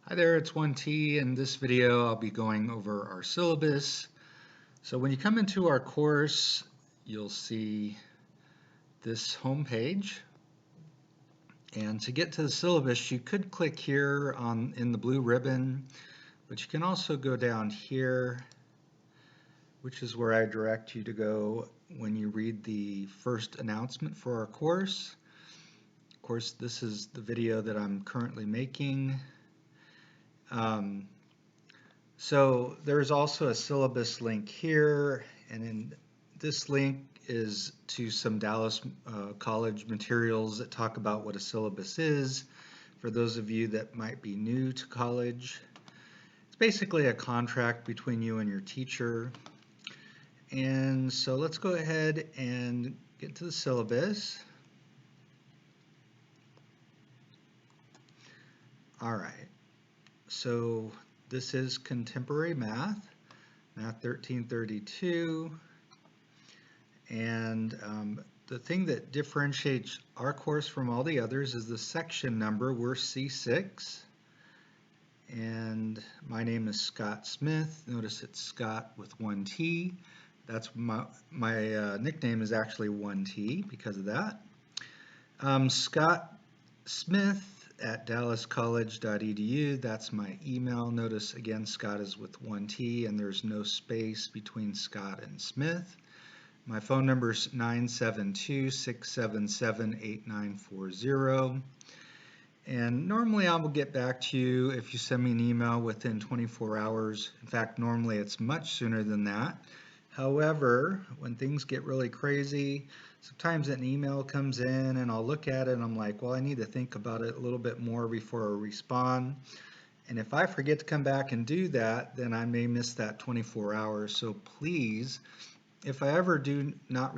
Hi there, it's 1T. In this video, I'll be going over our syllabus. So when you come into our course, you'll see this home page. And to get to the syllabus, you could click here in the blue ribbon, but you can also go down here, which is where I direct you to go when you read the first announcement for our course. Of course, this is the video that I'm currently making. So there's also a syllabus link here, and in this link is to some Dallas College materials that talk about what a syllabus is for those of you that might be new to college. It's basically a contract between you and your teacher. And so let's go ahead and get to the syllabus. All right, so this is contemporary math, Math 1332. And the thing that differentiates our course from all the others is the section number. We're C6. And my name is Scott Smith. Notice it's Scott with 1T. That's my nickname is actually 1T because of that. Scott Smith at dallascollege.edu. That's my email. Notice again, Scott is with 1T and there's no space between Scott and Smith. My phone number is 972-677-8940. And normally I will get back to you if you send me an email within 24 hours. In fact, normally it's much sooner than that. However, when things get really crazy, sometimes an email comes in and I'll look at it and I'm like, well, I need to think about it a little bit more before I respond. And if I forget to come back and do that, then I may miss that 24 hours. So please, if I ever do not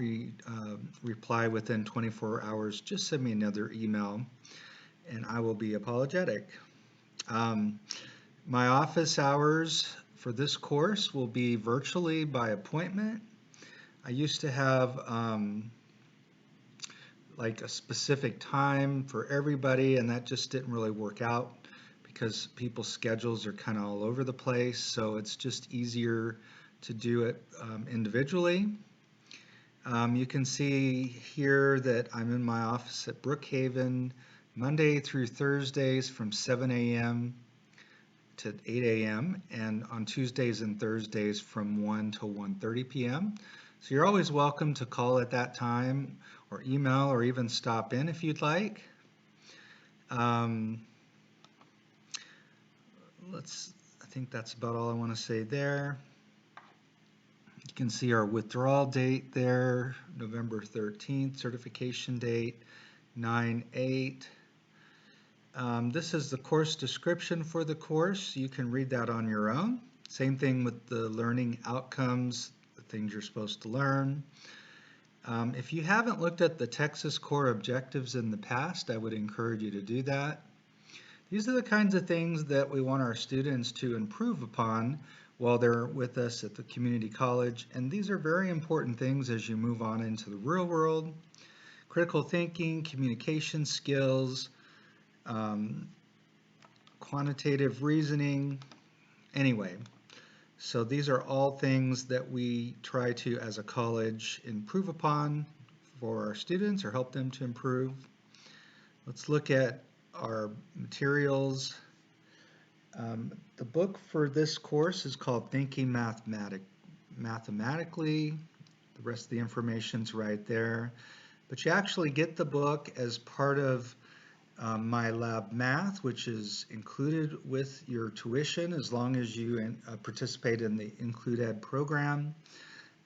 reply within 24 hours, just send me another email and I will be apologetic. My office hours for this course will be virtually by appointment. I used to have like a specific time for everybody, and that just didn't really work out because people's schedules are kind of all over the place. So it's just easier to do it individually. You can see here that I'm in my office at Brookhaven Monday through Thursdays from 7 a.m. to 8 a.m. and on Tuesdays and Thursdays from 1 to 1:30 p.m. So you're always welcome to call at that time or email or even stop in if you'd like. I think that's about all I want to say there. You can see our withdrawal date there, November 13th, certification date 9/8. This is the course description for the course. You can read that on your own. Same thing with the learning outcomes, the things you're supposed to learn. If you haven't looked at the Texas core objectives in the past, I would encourage you to do that. These are the kinds of things that we want our students to improve upon while they're with us at the community college. And these are very important things as you move on into the real world. Critical thinking, communication skills, quantitative reasoning. Anyway, so these are all things that we try to, as a college, improve upon for our students or help them to improve. Let's look at our materials. The book for this course is called Thinking Mathematically. The rest of the information's right there. But you actually get the book as part of My Lab Math, which is included with your tuition as long as you participate in the Include Ed program.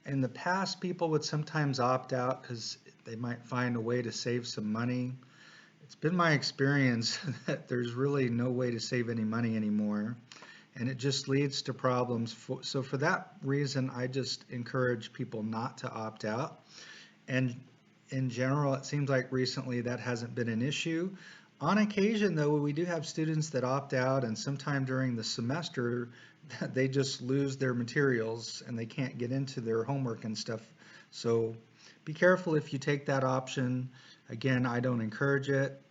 In the past, people would sometimes opt out because they might find a way to save some money. It's been my experience that there's really no way to save any money anymore, and it just leads to problems. So for that reason, I just encourage people not to opt out. And in general, it seems like recently that hasn't been an issue. On occasion, though, we do have students that opt out, and sometime during the semester, they just lose their materials and they can't get into their homework and stuff. So be careful if you take that option. Again, I don't encourage it.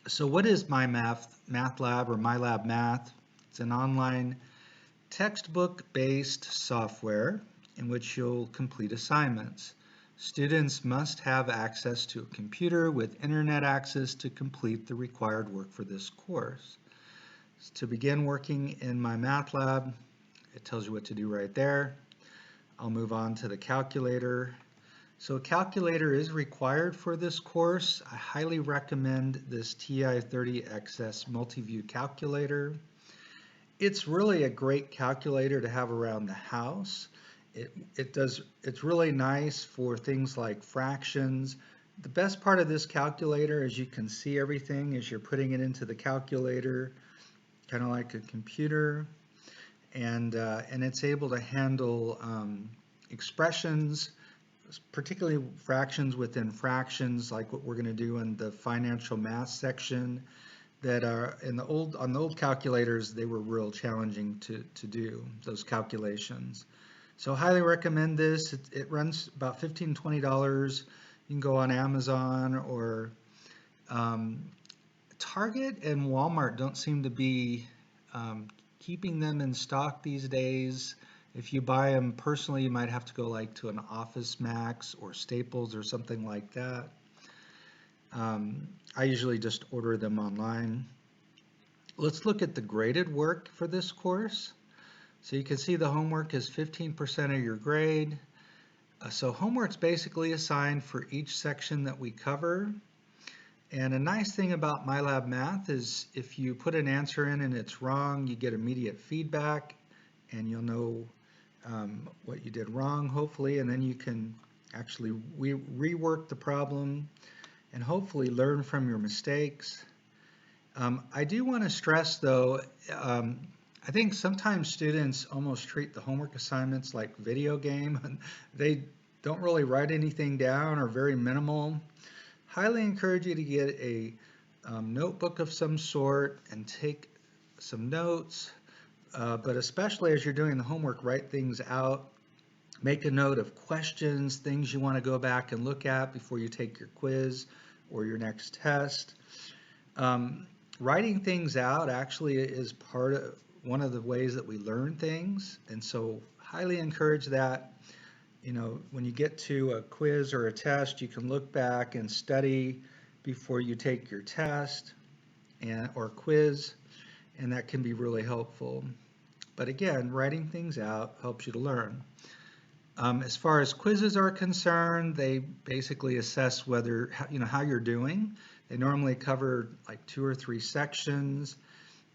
So what is My Math Lab or My Lab Math? It's an online textbook-based software in which you'll complete assignments. Students must have access to a computer with internet access to complete the required work for this course. To begin working in My Math Lab, it tells you what to do right there. I'll move on to the calculator. So a calculator is required for this course. I highly recommend this TI-30XS Multiview calculator. It's really a great calculator to have around the house. It's really nice for things like fractions. The best part of this calculator is you can see everything as you're putting it into the calculator, kind of like a computer, and it's able to handle expressions, particularly fractions within fractions, like what we're going to do in the financial math section. That are on the old calculators, they were real challenging to do those calculations. So highly recommend this. It runs about $15–20. You can go on Amazon or Target and Walmart don't seem to be keeping them in stock these days. If you buy them personally, you might have to go like to an Office Max or Staples or something like that. I usually just order them online. Let's look at the graded work for this course. So you can see the homework is 15% of your grade. So homework's basically assigned for each section that we cover. And a nice thing about My Lab Math is if you put an answer in and it's wrong, you get immediate feedback and you'll know what you did wrong, hopefully, and then you can actually rework the problem and hopefully learn from your mistakes. I do want to stress though, I think sometimes students almost treat the homework assignments like video game. They don't really write anything down or very minimal. Highly encourage you to get a notebook of some sort and take some notes, but especially as you're doing the homework, write things out. Make a note of questions, things you want to go back and look at before you take your quiz or your next test. Writing things out actually is part of one of the ways that we learn things, and so highly encourage that. You know, when you get to a quiz or a test, you can look back and study before you take your test or quiz, and that can be really helpful. But again, writing things out helps you to learn. As far as quizzes are concerned, they basically assess whether, how you're doing. They normally cover like 2 or 3 sections,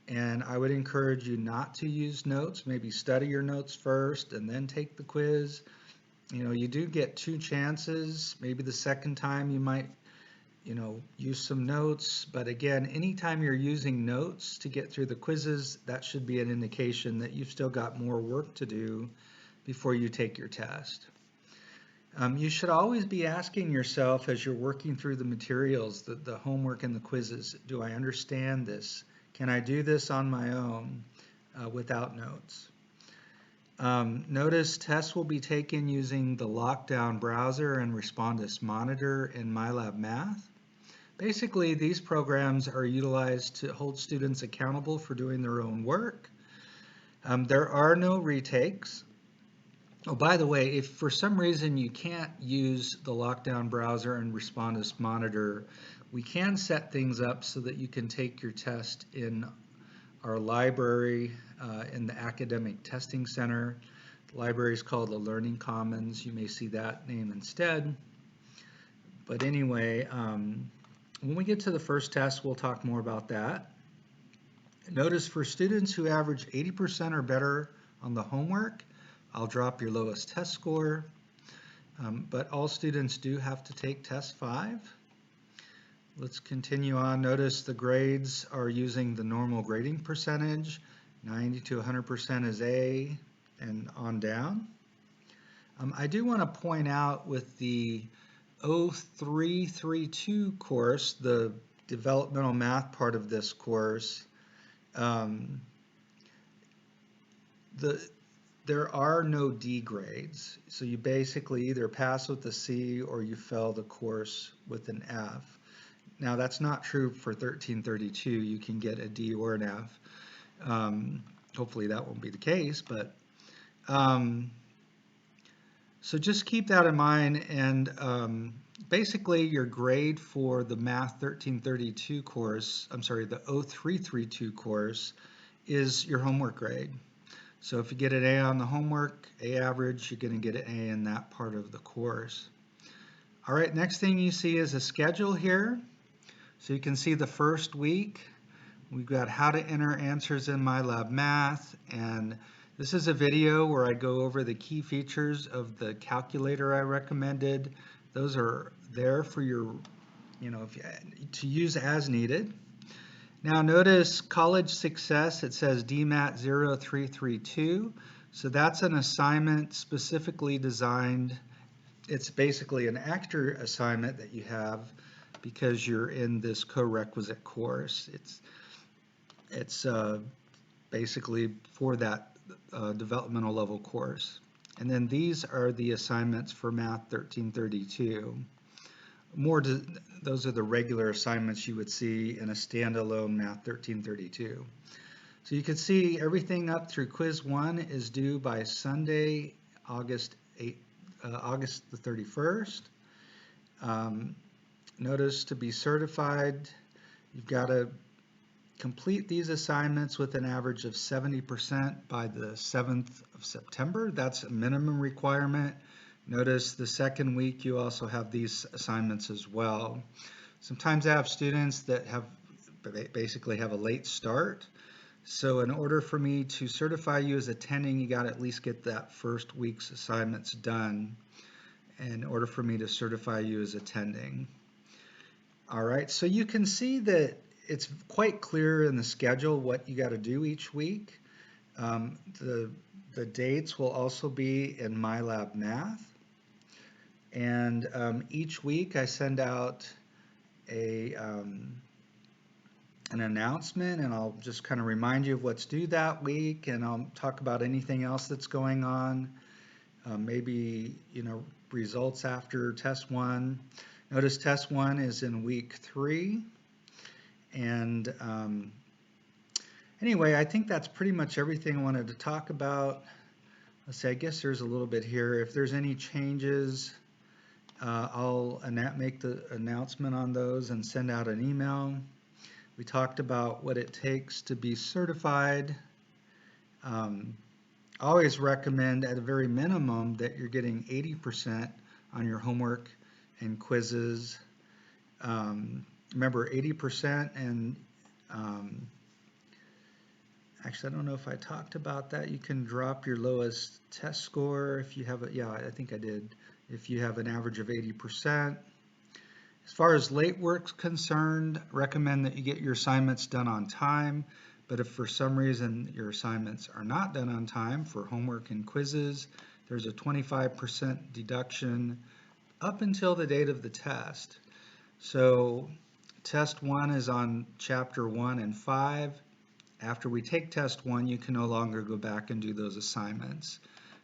and I would encourage you not to use notes. Maybe study your notes first and then take the quiz. You do get 2 chances. Maybe the second time you might, use some notes. But again, anytime you're using notes to get through the quizzes, that should be an indication that you've still got more work to do before you take your test. You should always be asking yourself as you're working through the materials, the homework and the quizzes, do I understand this? Can I do this on my own without notes? Notice tests will be taken using the Lockdown browser and Respondus Monitor in My Lab Math. Basically, these programs are utilized to hold students accountable for doing their own work. There are no retakes. Oh, by the way, if for some reason you can't use the Lockdown browser and Respondus Monitor, we can set things up so that you can take your test in our library in the Academic Testing Center. The library is called the Learning Commons. You may see that name instead. But anyway, when we get to the first test, we'll talk more about that. Notice for students who average 80% or better on the homework, I'll drop your lowest test score. But all students do have to take test 5. Let's continue on. Notice the grades are using the normal grading percentage. 90 to 100% is A and on down. I do want to point out with the 0332 course, the developmental math part of this course, there are no D grades. So you basically either pass with a C or you fail the course with an F. Now that's not true for 1332. You can get a D or an F. Hopefully that won't be the case, but so just keep that in mind. And basically your grade for the Math 1332 course, I'm sorry, the 0332 course is your homework grade. So if you get an A on the homework, A average, you're going to get an A in that part of the course. All right, next thing you see is a schedule here. So you can see the first week. We've got how to enter answers in MyLab Math, and this is a video where I go over the key features of the calculator I recommended. Those are there for your, to use as needed. Now notice college success, it says DMAT 0332. So that's an assignment specifically designed. It's basically an extra assignment that you have because you're in this co-requisite course. It's basically for that developmental level course. And then these are the assignments for Math 1332. Those are the regular assignments you would see in a standalone Math 1332. So you can see everything up through quiz 1 is due by Sunday, August the 31st. Notice to be certified, you've got to complete these assignments with an average of 70% by the 7th of September. That's a minimum requirement. Notice the second week you also have these assignments as well. Sometimes I have students that basically have a late start. So in order for me to certify you as attending, you got to at least get that first week's assignments done in order for me to certify you as attending. All right, so you can see that it's quite clear in the schedule what you got to do each week. The dates will also be in MyLab Math. And each week I send out an announcement, and I'll just kind of remind you of what's due that week, and I'll talk about anything else that's going on. Maybe, results after test 1. Notice test 1 is in week 3. And anyway, I think that's pretty much everything I wanted to talk about. Let's see, I guess there's a little bit here. If there's any changes, I'll make the announcement on those and send out an email. We talked about what it takes to be certified. I always recommend at a very minimum that you're getting 80% on your homework and quizzes. Remember 80%, and actually I don't know if I talked about that. You can drop your lowest test score if you have I think I did, if you have an average of 80%. As far as late work's concerned, recommend that you get your assignments done on time, but if for some reason your assignments are not done on time for homework and quizzes, there's a 25% deduction up until the date of the test. So test 1 is on chapter 1 and 5. After we take test 1, you can no longer go back and do those assignments.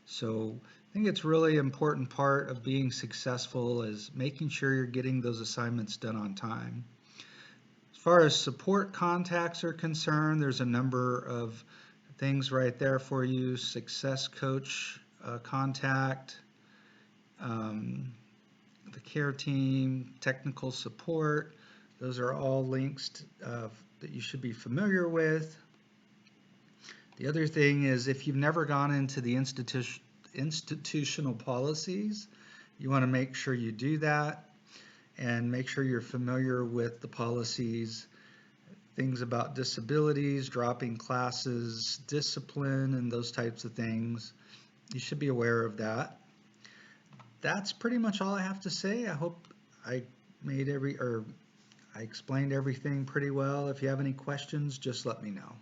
So I think it's really important part of being successful is making sure you're getting those assignments done on time. As far as support contacts are concerned, there's a number of things right there for you. Success coach contact, the care team, technical support. Those are all links that you should be familiar with. The other thing is if you've never gone into the institutional policies, you want to make sure you do that and make sure you're familiar with the policies, things about disabilities, dropping classes, discipline, and those types of things. You should be aware of that. That's pretty much all I have to say. I hope I explained everything pretty well. If you have any questions, just let me know.